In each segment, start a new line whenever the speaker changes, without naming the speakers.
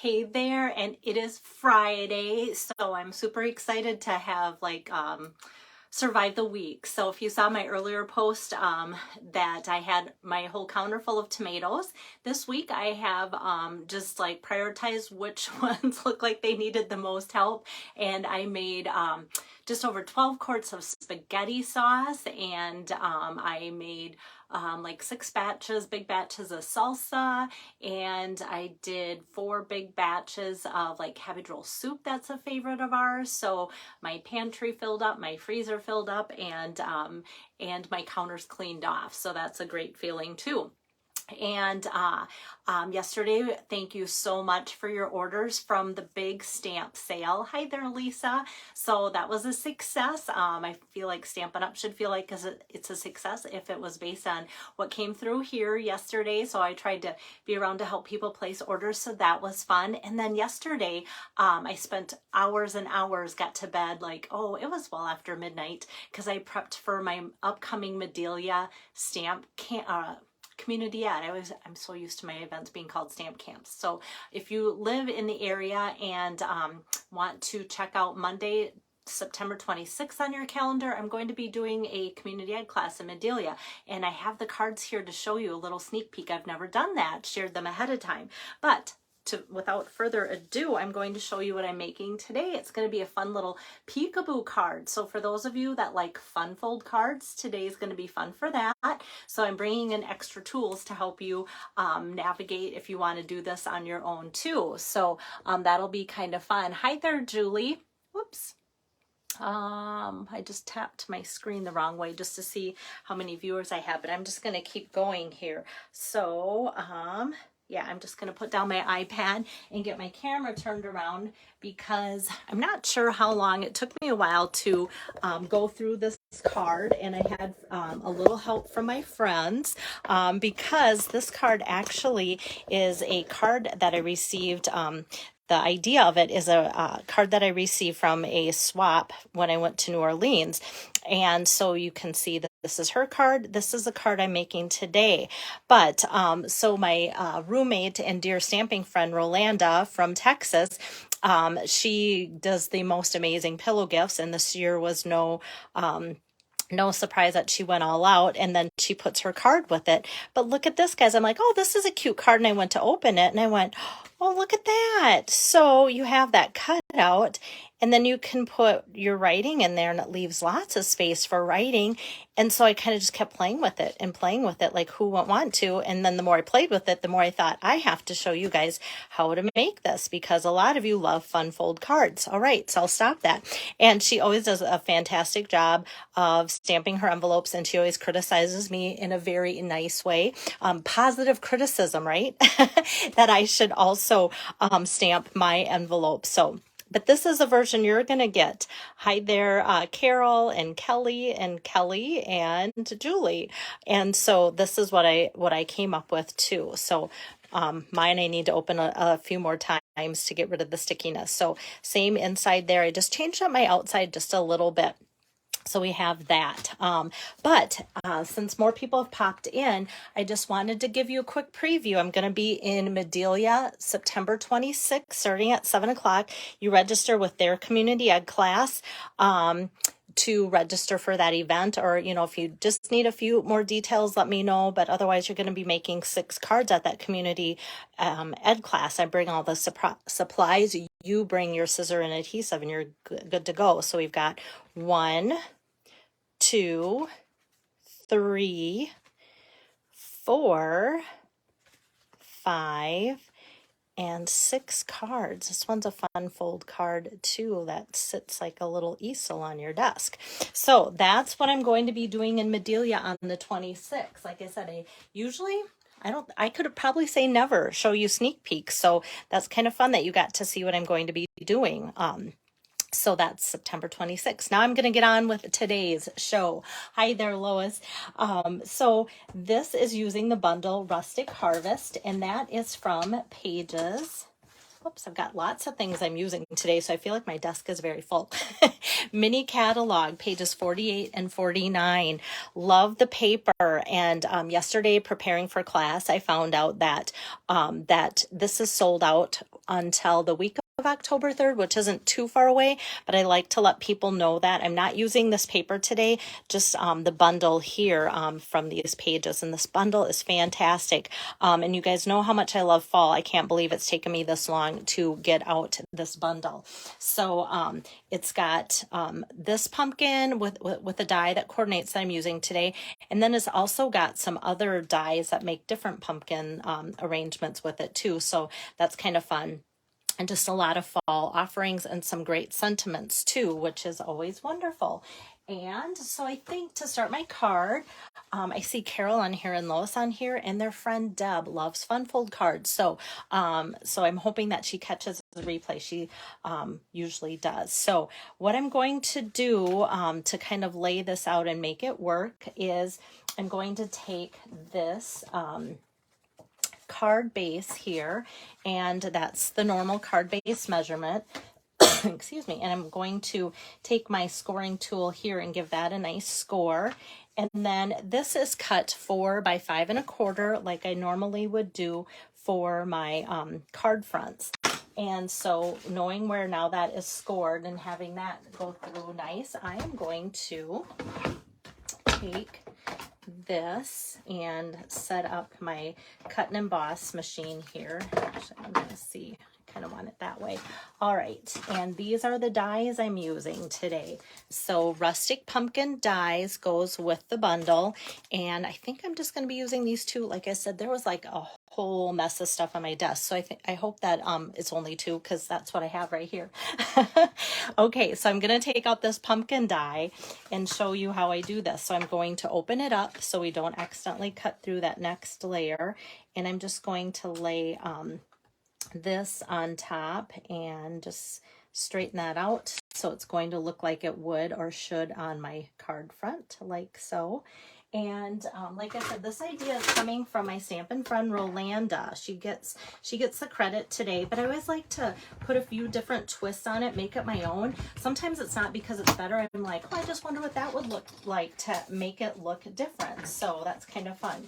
Hey there, and it is Friday, so I'm super excited to have survive the week. So if you saw my earlier post that I had my whole counter full of tomatoes, this week I have just like prioritized which ones look like they needed the most help, and I made just over 12 quarts of spaghetti sauce, and I made like big batches of salsa, and I did 4 big batches of like cabbage roll soup. That's a favorite of ours. So my pantry filled up, my freezer filled up, and my counters cleaned off. So that's a great feeling too. And yesterday, thank you so much for your orders from the big stamp sale. Hi there, Lisa. So that was a success. I feel like Stampin' Up! Should feel like it's a success if it was based on what came through here yesterday. So I tried to be around to help people place orders. So that was fun. And then yesterday, I spent hours and hours, got to bed like, oh, it was well after midnight, because I prepped for my upcoming Medalia stamp community ad. I'm so used to my events being called stamp camps. So if you live in the area and want to check out Monday, September 26th on your calendar, I'm going to be doing a community ed class in Medalia, and I have the cards here to show you a little sneak peek. I've never done that, shared them ahead of time, but without further ado, I'm going to show you what I'm making today. It's going to be a fun little peekaboo card. So for those of you that like fun fold cards, today is going to be fun for that. So I'm bringing in extra tools to help you navigate if you want to do this on your own too. So that'll be kind of fun. Hi there, Julie. Whoops. I just tapped my screen the wrong way just to see how many viewers I have, but I'm just going to keep going here. So, yeah, I'm just going to put down my iPad and get my camera turned around, because I'm not sure how long it took me a while to go through this card, and I had a little help from my friends because this card actually is a card that I received. The idea of it is a card that I received from a swap when I went to New Orleans. And so you can see that this is her card. This is the card I'm making today. But so my roommate and dear stamping friend, Rolanda from Texas, she does the most amazing pillow gifts. And this year was no surprise that she went all out, and then she puts her card with it. But look at this, guys. I'm like, oh, this is a cute card. And I went to open it and I went, oh, look at that. So you have that cut out, and then you can put your writing in there, and it leaves lots of space for writing. And so I kind of just kept playing with it and playing with it, like who wouldn't want to? And then the more I played with it, the more I thought I have to show you guys how to make this, because a lot of you love fun fold cards. All right, so I'll stop that. And she always does a fantastic job of stamping her envelopes, and she always criticizes me in a very nice way. Positive criticism, right? That I should also stamp my envelopes. So, but this is a version you're going to get. Hi there, Carol and Kelly and Julie. And so this is what I came up with too. So mine, I need to open a few more times to get rid of the stickiness. So same inside there. I just changed up my outside just a little bit. So we have that. But since more people have popped in, I just wanted to give you a quick preview. I'm going to be in Medalia September 26th, starting at 7 o'clock. You register with their community ed class to register for that event, or if you just need a few more details, let me know. But otherwise, you're going to be making 6 cards at that community ed class. I bring all the supplies. You bring your scissor and adhesive, and you're good to go. So we've got 1, 2, 3, 4, 5, and 6 cards. This one's a fun fold card too that sits like a little easel on your desk. So that's what I'm going to be doing in Medalia on the 26th. Like I said, I could probably say never show you sneak peeks. So that's kind of fun that you got to see what I'm going to be doing. So that's September 26th. Now I'm going to get on with today's show. Hi there, Lois. So this is using the bundle Rustic Harvest, and that is from pages. Oops, I've got lots of things I'm using today, so I feel like my desk is very full. Mini catalog, pages 48 and 49. Love the paper. And yesterday, preparing for class, I found out that that this is sold out until the week of October 3rd, which isn't too far away, but I like to let people know that I'm not using this paper today, just the bundle here from these pages, and this bundle is fantastic. And you guys know how much I love fall. I can't believe it's taken me this long to get out this bundle. So it's got this pumpkin with a die that coordinates that I'm using today, and then it's also got some other dies that make different pumpkin arrangements with it too. So that's kind of fun. And just a lot of fall offerings and some great sentiments too, which is always wonderful. And so I think to start my card, I see Carol on here and Lois on here, and their friend Deb loves fun fold cards. So I'm hoping that she catches the replay. She usually does. So what I'm going to do to kind of lay this out and make it work is I'm going to take this card base here, and that's the normal card base measurement. Excuse me. And I'm going to take my scoring tool here and give that a nice score. And then this is cut 4 by 5 1/4, like I normally would do for my card fronts. And so knowing where now that is scored and having that go through nice, I am going to take this and set up my cut and emboss machine here. Actually, I'm going to see. I kind of want it that way. All right, and these are the dies I'm using today. So Rustic Pumpkin dies goes with the bundle, and I think I'm just going to be using these two. Like I said, there was like a whole mess of stuff on my desk, so I hope that it's only 2, because that's what I have right here. Okay, so I'm going to take out this pumpkin die and show you how I do this. So I'm going to open it up so we don't accidentally cut through that next layer, and I'm just going to lay this on top and just straighten that out so it's going to look like it would or should on my card front, like so. And like I said, this idea is coming from my Stampin' friend Rolanda. She gets the credit today, but I always like to put a few different twists on it, make it my own. Sometimes it's not because it's better. I'm like, oh, I just wonder what that would look like to make it look different. So that's kind of fun.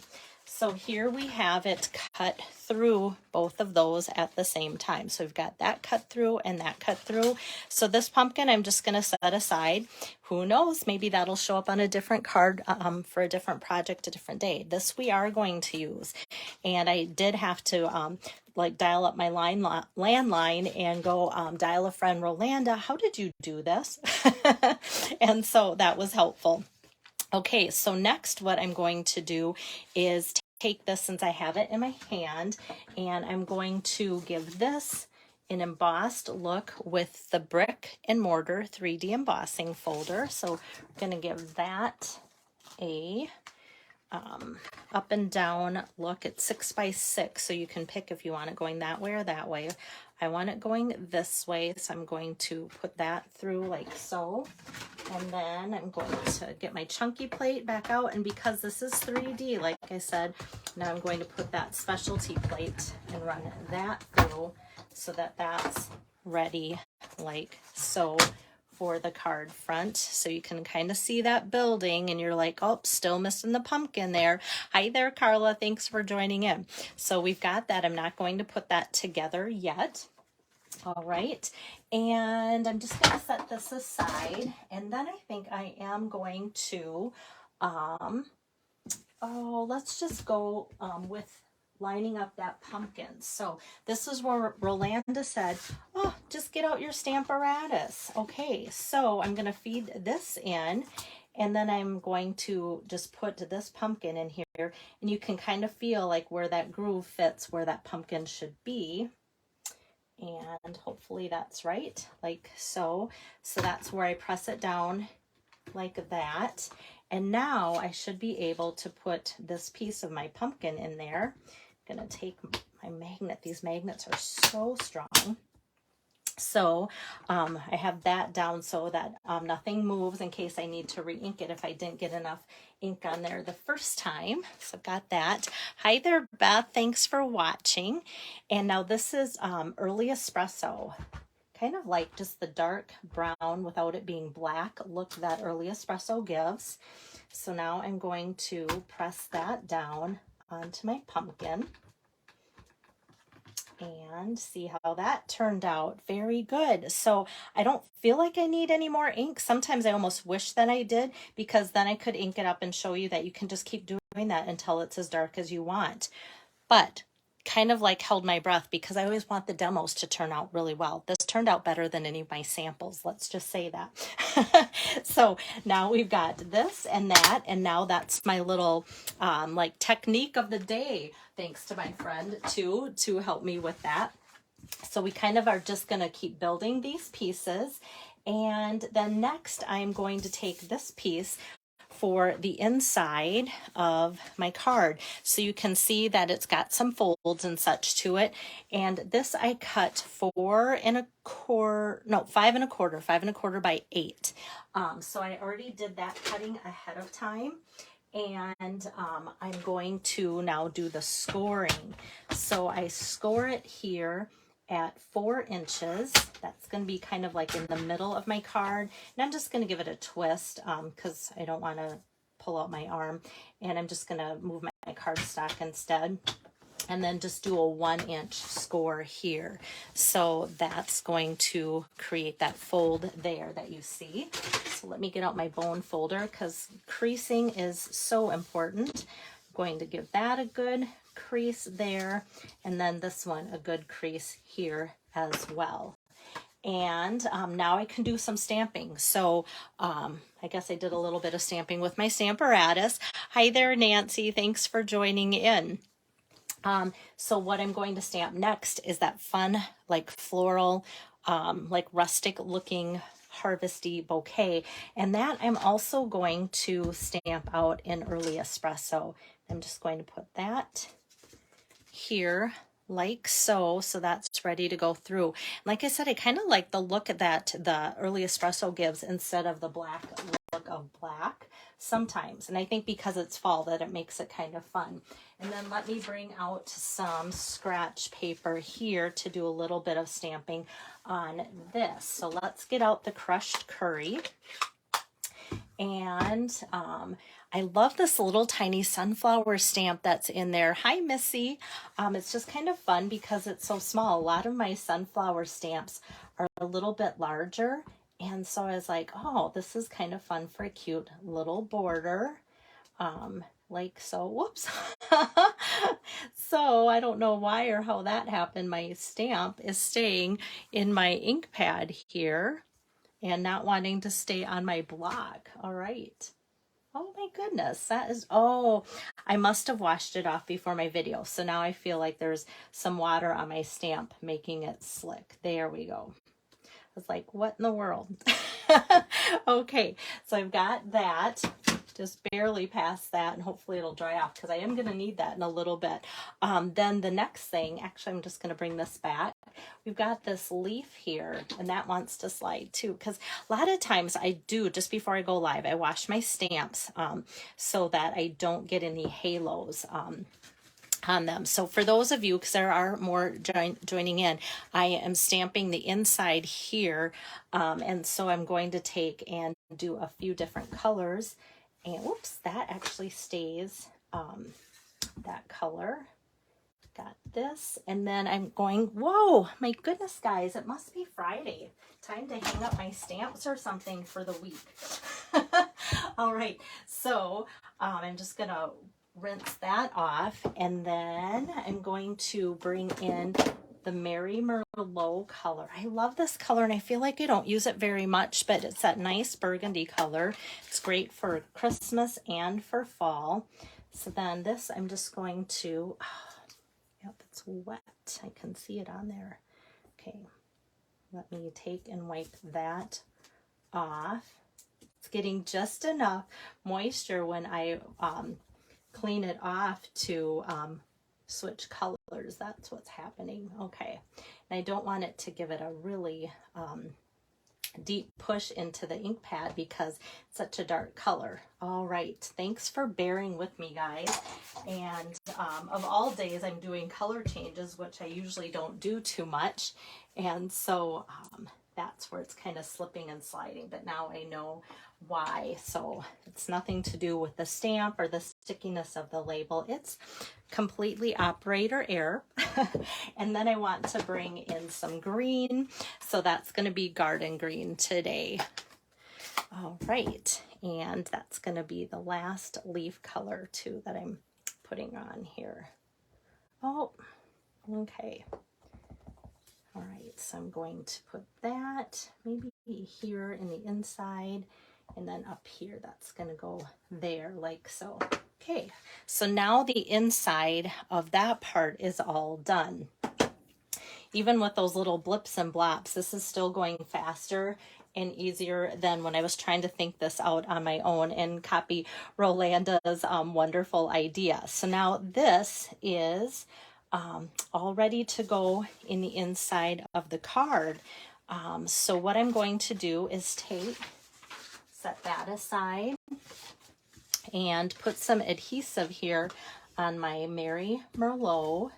So here we have it cut through both of those at the same time. So we've got that cut through and that cut through. So this pumpkin I'm just going to set aside. Who knows, maybe that'll show up on a different card for a different project a different day. This we are going to use. And I did have to like dial up my landline and go dial a friend, Rolanda, how did you do this? And so that was helpful. Okay, so next what I'm going to do is take this, since I have it in my hand, and I'm going to give this an embossed look with the brick and mortar 3D embossing folder. So we're going to give that a up and down look. It's 6 by 6, so you can pick if you want it going that way or that way. I want it going this way, so I'm going to put that through like so. And then I'm going to get my chunky plate back out, and because this is 3D, like I said, now I'm going to put that specialty plate and run that through so that that's ready like so for the card front. So you can kind of see that building, and you're like, oh, still missing the pumpkin there. Hi there, Carla. Thanks for joining in. So we've got that. I'm not going to put that together yet. All right, and I'm just going to set this aside, and then I think I am going to, let's just go with lining up that pumpkin. So this is where Rolanda said, oh, just get out your Stamparatus. Okay, so I'm going to feed this in, and then I'm going to just put this pumpkin in here, and you can kind of feel like where that groove fits where that pumpkin should be. And hopefully that's right, like so. So that's where I press it down like that. And now I should be able to put this piece of my pumpkin in there. I'm gonna take my magnet. These magnets are so strong. So I have that down so that nothing moves in case I need to re-ink it if I didn't get enough ink on there the first time. So I've got that. Hi there, Beth. Thanks for watching. And now this is early espresso. Kind of like just the dark brown without it being black look that early espresso gives. So now I'm going to press that down onto my pumpkin. And see how that turned out. Very good. So I don't feel like I need any more ink. Sometimes I almost wish that I did, because then I could ink it up and show you that you can just keep doing that until it's as dark as you want. But kind of like held my breath, because I always want the demos to turn out really well. This turned out better than any of my samples. Let's just say that. So now we've got this and that, and now that's my little like technique of the day. Thanks to my friend too, to help me with that. So we kind of are just going to keep building these pieces. And then next I'm going to take this piece for the inside of my card. So you can see that it's got some folds and such to it. And this I cut 5¼ by 8. So I already did that cutting ahead of time. And I'm going to now do the scoring. So I score it here at 4 inches. That's going to be kind of like in the middle of my card. And I'm just going to give it a twist because I don't want to pull out my arm. And I'm just going to move my cardstock instead. And then just do a 1-inch score here. So that's going to create that fold there that you see. So let me get out my bone folder, because creasing is so important. I'm going to give that a good crease there, and then this one a good crease here as well. And now I can do some stamping. So I guess I did a little bit of stamping with my Stamparatus. Hi there, Nancy. Thanks for joining in. So what I'm going to stamp next is that fun, like floral, like rustic looking harvesty bouquet. And that I'm also going to stamp out in Early Espresso. I'm just going to put that here like so. So that's ready to go through. Like I said, I kind of like the look that the Early Espresso gives instead of the black look of black sometimes. And I think because it's fall that it makes it kind of fun. And then let me bring out some scratch paper here to do a little bit of stamping on this. So let's get out the crushed curry. And I love this little tiny sunflower stamp that's in there. Hi, Missy. It's just kind of fun because it's so small. A lot of my sunflower stamps are a little bit larger. And so I was like, oh, this is kind of fun for a cute little border. Like so. Whoops. So I don't know why or how that happened. My stamp is staying in my ink pad here and not wanting to stay on my block. All right. Oh my goodness, that is, oh, I must have washed it off before my video. So now I feel like there's some water on my stamp making it slick. There we go. I was like, what in the world? Okay, so I've got that. Just barely past that, and hopefully it'll dry off because I am going to need that in a little bit. Then the next thing, actually I'm just going to bring this back. We've got this leaf here, and that wants to slide too, because a lot of times I do, just before I go live, I wash my stamps so that I don't get any halos on them. So for those of you, because there are more joining in, I am stamping the inside here, and so I'm going to take and do a few different colors. And whoops, that actually stays that color. Got this. And then I'm going, whoa, my goodness, guys, it must be Friday. Time to hang up my stamps or something for the week. All right, so I'm just going to rinse that off. And then I'm going to bring in the Mary Merlot color. I love this color, and I feel like I don't use it very much, but it's that nice burgundy color. It's great for Christmas and for fall. So then this, I'm just going to, yep, it's wet. I can see it on there. Okay, let me take and wipe that off. It's getting just enough moisture when I clean it off to switch colors. That's what's happening. Okay, and I don't want it to give it a really deep push into the ink pad because it's such a dark color. All right, thanks for bearing with me, guys. And of all days, I'm doing color changes, which I usually don't do too much, and so that's where it's kind of slipping and sliding, but now I know why. So it's nothing to do with the stamp or the stickiness of the label. It's completely operator error. And then I want to bring in some green. So that's going to be garden green today. All right. And that's going to be the last leaf color too that I'm putting on here. Oh, okay. All right, so I'm going to put that maybe here in the inside, and then up here, that's going to go there like so. Okay, so now the inside of that part is all done. Even with those little blips and blops, this is still going faster and easier than when I was trying to think this out on my own and copy Rolanda's wonderful idea. So now this is all ready to go in the inside of the card. So what I'm going to do is set that aside and put some adhesive here on my Mary Merlot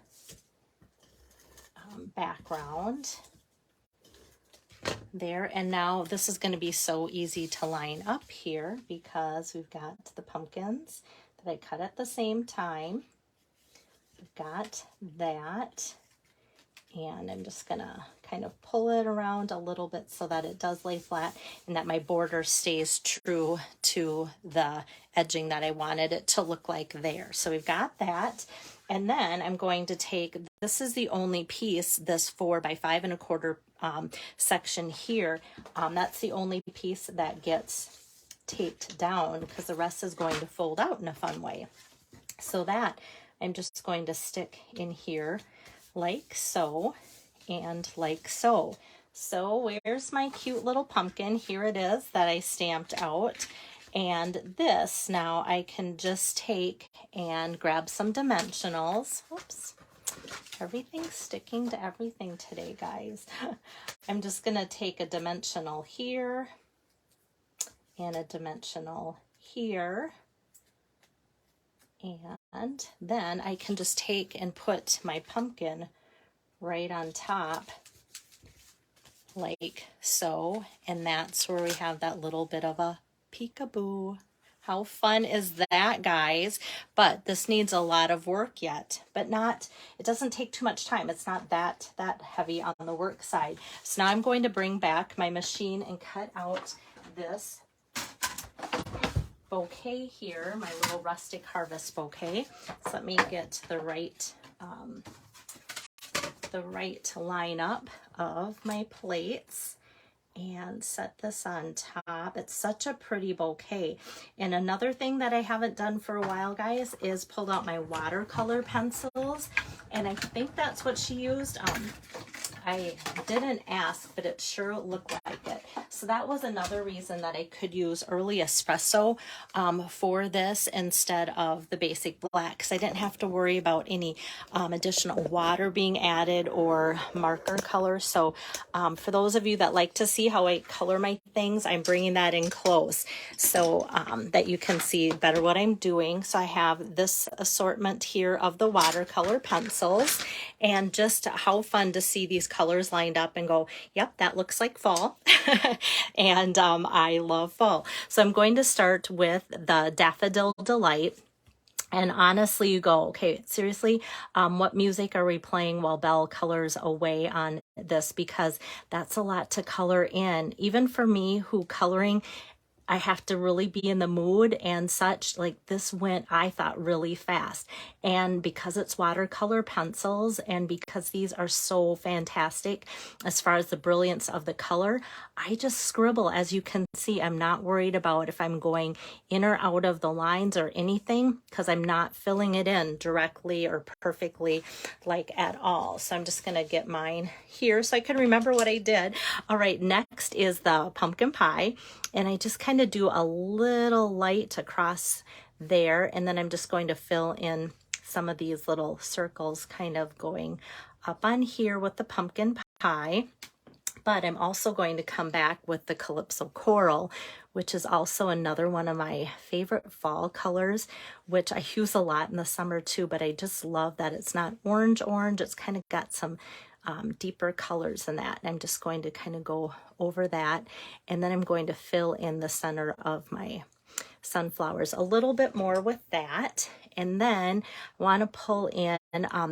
background there. And now this is going to be so easy to line up here because we've got the pumpkins that I cut at the same time. We've got that, and I'm just gonna kind of pull it around a little bit so that it does lay flat and that my border stays true to the edging that I wanted it to look like there. So we've got that. And then I'm going to take, this is the only piece, this 4 by 5 1/4 section here. That's the only piece that gets taped down because the rest is going to fold out in a fun way. So that I'm just going to stick in here like so and like so. So where's my cute little pumpkin? Here it is that I stamped out. And this now I can just take and grab some dimensionals. Whoops. Everything's sticking to everything today, guys. I'm just going to take a dimensional here and a dimensional here. And then I can just take and put my pumpkin right on top like so. And that's where we have that little bit of a peekaboo. How fun is that, guys? But this needs a lot of work yet, but it doesn't take too much time. It's not that heavy on the work side. So now I'm going to bring back my machine and cut out this bouquet here, my little rustic harvest bouquet. So let me get the right lineup of my plates and set this on top. It's such a pretty bouquet. And another thing that I haven't done for a while, guys, is pulled out my watercolor pencils, and I think that's what she used. I didn't ask, but it sure looked like it. So that was another reason that I could use early espresso for this instead of the basic black, because I didn't have to worry about any additional water being added or marker color. So for those of you that like to see how I color my things, I'm bringing that in close so that you can see better what I'm doing. So I have this assortment here of the watercolor pencils, and just how fun to see these colors lined up and go, yep, that looks like fall. And I love fall. So I'm going to start with the Daffodil Delight. And honestly, you go, okay, seriously, what music are we playing while Belle colors away on this? Because that's a lot to color in. Even for me, who coloring, I have to really be in the mood and such. Like, this went, I thought, really fast. And because it's watercolor pencils and because these are so fantastic as far as the brilliance of the color, I just scribble. As you can see, I'm not worried about if I'm going in or out of the lines or anything, because I'm not filling it in directly or perfectly, like, at all. So I'm just going to get mine here so I can remember what I did. All right, next is the pumpkin pie. And I just kind of do a little light across there, and then I'm just going to fill in some of these little circles kind of going up on here with the pumpkin pie. But I'm also going to come back with the Calypso Coral, which is also another one of my favorite fall colors, which I use a lot in the summer too, but I just love that it's not orange. It's kind of got some deeper colors than that. And I'm just going to kind of go over that, and then I'm going to fill in the center of my sunflowers a little bit more with that. And then I want to pull in,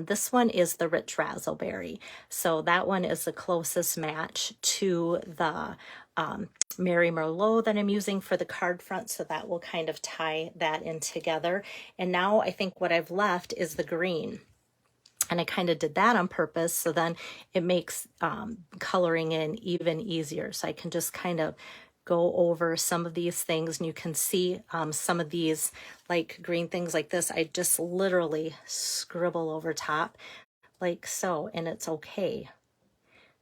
this one is the Rich Razzleberry. So that one is the closest match to the Mary Merlot that I'm using for the card front. So that will kind of tie that in together. And now I think what I've left is the green. And I kind of did that on purpose, so then it makes coloring in even easier. So I can just kind of go over some of these things, and you can see some of these like green things like this. I just literally scribble over top like so, and it's okay.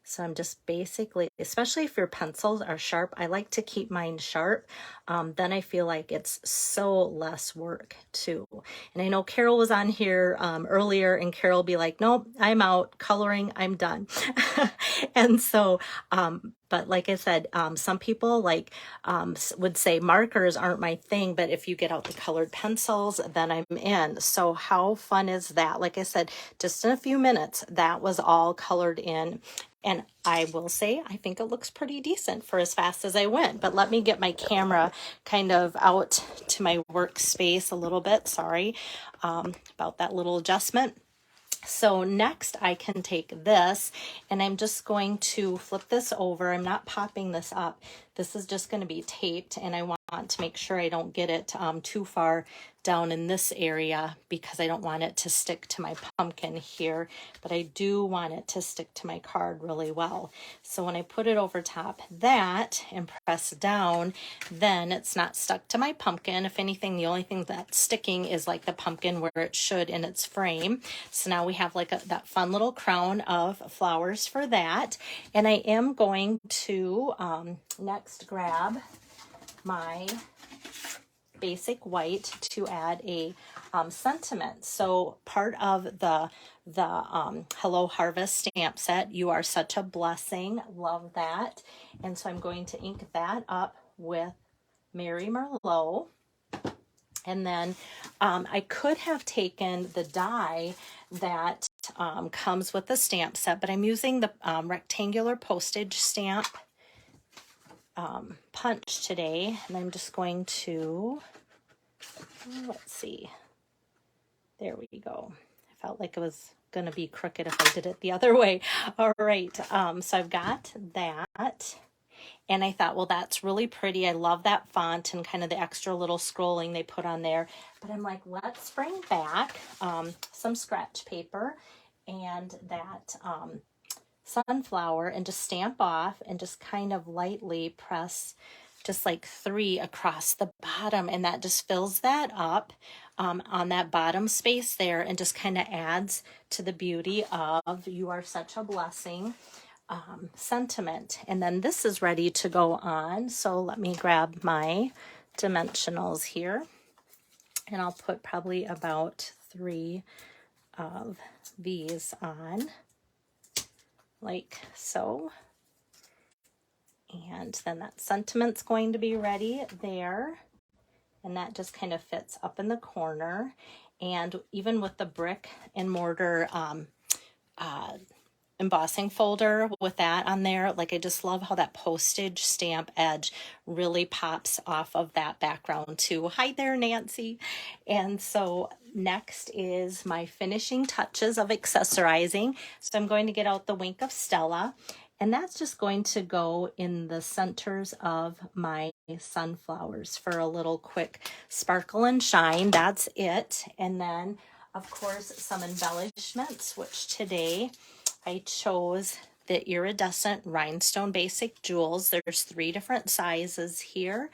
So I'm just basically, especially if your pencils are sharp, I like to keep mine sharp. Then I feel like it's so less work too. And I know Carol was on here earlier, and Carol will be like, nope, I'm out coloring, I'm done. And so, but like I said, some people like would say markers aren't my thing, but if you get out the colored pencils, then I'm in. So how fun is that? Like I said, just in a few minutes, that was all colored in. And I will say, I think it looks pretty decent for as fast as I went. But let me get my camera kind of out to my workspace a little bit. Sorry about that little adjustment. So next I can take this, and I'm just going to flip this over. I'm not popping this up. This is just going to be taped, and I want to make sure I don't get it too far down in this area, because I don't want it to stick to my pumpkin here, but I do want it to stick to my card really well. So when I put it over top that and press down, then it's not stuck to my pumpkin. If anything, the only thing that's sticking is like the pumpkin where it should in its frame. So now we have like that fun little crown of flowers for that. And I am going to next grab my basic white to add a sentiment. So part of the Hello Harvest stamp set, You Are Such a Blessing, love that. And so I'm going to ink that up with Mary Merlot. And then I could have taken the die that comes with the stamp set, but I'm using the rectangular postage stamp punch today, and I'm just going to, let's see, there we go. I felt like it was going to be crooked if I did it the other way. All right, so I've got that, and I thought, well, that's really pretty. I love that font and kind of the extra little scrolling they put on there, but I'm like, let's bring back some scratch paper and that sunflower, and just stamp off and just kind of lightly press just like 3 across the bottom, and that just fills that up on that bottom space there, and just kind of adds to the beauty of You Are Such a Blessing sentiment. And then this is ready to go on, so let me grab my dimensionals here, and I'll put probably about 3 of these on like so. And then that sentiment's going to be ready there, and that just kind of fits up in the corner. And even with the brick and mortar embossing folder with that on there, like I just love how that postage stamp edge really pops off of that background too. Hi there, Nancy. And so next is my finishing touches of accessorizing. So I'm going to get out the Wink of Stella, and that's just going to go in the centers of my sunflowers for a little quick sparkle and shine. That's it. And then of course some embellishments, which today I chose the iridescent rhinestone basic jewels. There's 3 different sizes here.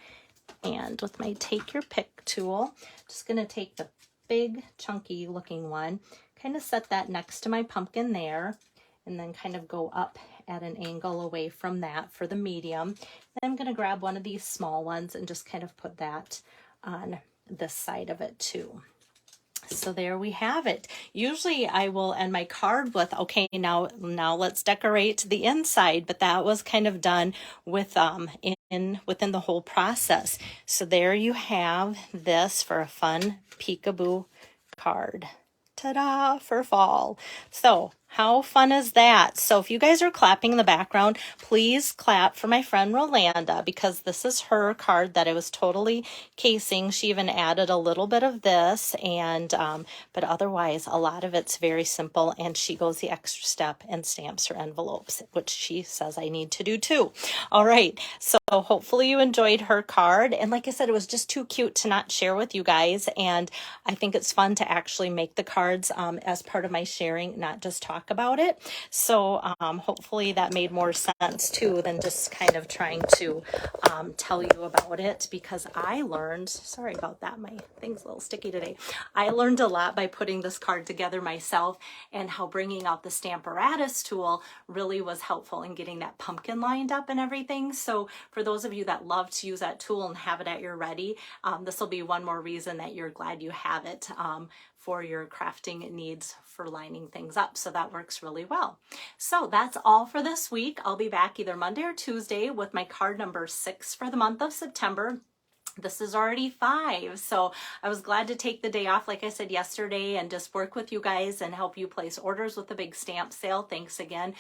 And with my take your pick tool, just going to take the big chunky looking one, kind of set that next to my pumpkin there, and then kind of go up at an angle away from that for the medium. Then I'm going to grab one of these small ones and just kind of put that on this side of it too. So there we have it. Usually I will end my card with, okay, now let's decorate the inside, but that was kind of done with within the whole process. So there you have this for a fun peekaboo card. Ta-da, for fall. So How fun is that? So if you guys are clapping in the background, please clap for my friend Rolanda, because this is her card that I was totally casing. She even added a little bit of this, and but otherwise a lot of it's very simple, and she goes the extra step and stamps her envelopes, which she says I need to do too. All right, so hopefully you enjoyed her card, and like I said, it was just too cute to not share with you guys, and I think it's fun to actually make the cards as part of my sharing, not just talk about it. So hopefully that made more sense too than just kind of trying to tell you about it, because I learned, sorry about that, my thing's a little sticky today. I learned a lot by putting this card together myself, and how bringing out the Stamparatus tool really was helpful in getting that pumpkin lined up and everything. So for those of you that love to use that tool and have it at your ready, this will be one more reason that you're glad you have it for your crafting needs for lining things up. So that works really well. So that's all for this week. I'll be back either Monday or Tuesday with my card number 6 for the month of September. This is already 5, so I was glad to take the day off, like I said yesterday, and just work with you guys and help you place orders with the big stamp sale. Thanks again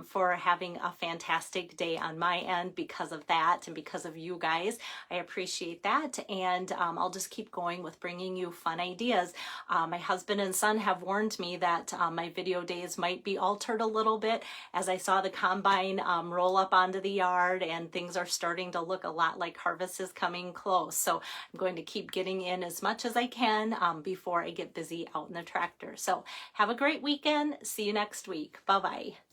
for having a fantastic day on my end because of that and because of you guys. I appreciate that, and I'll just keep going with bringing you fun ideas. My husband and son have warned me that my video days might be altered a little bit as I saw the combine roll up onto the yard, and things are starting to look a lot like harvest is coming close. So I'm going to keep getting in as much as I can before I get busy out in the tractor. So have a great weekend. See you next week. Bye-bye.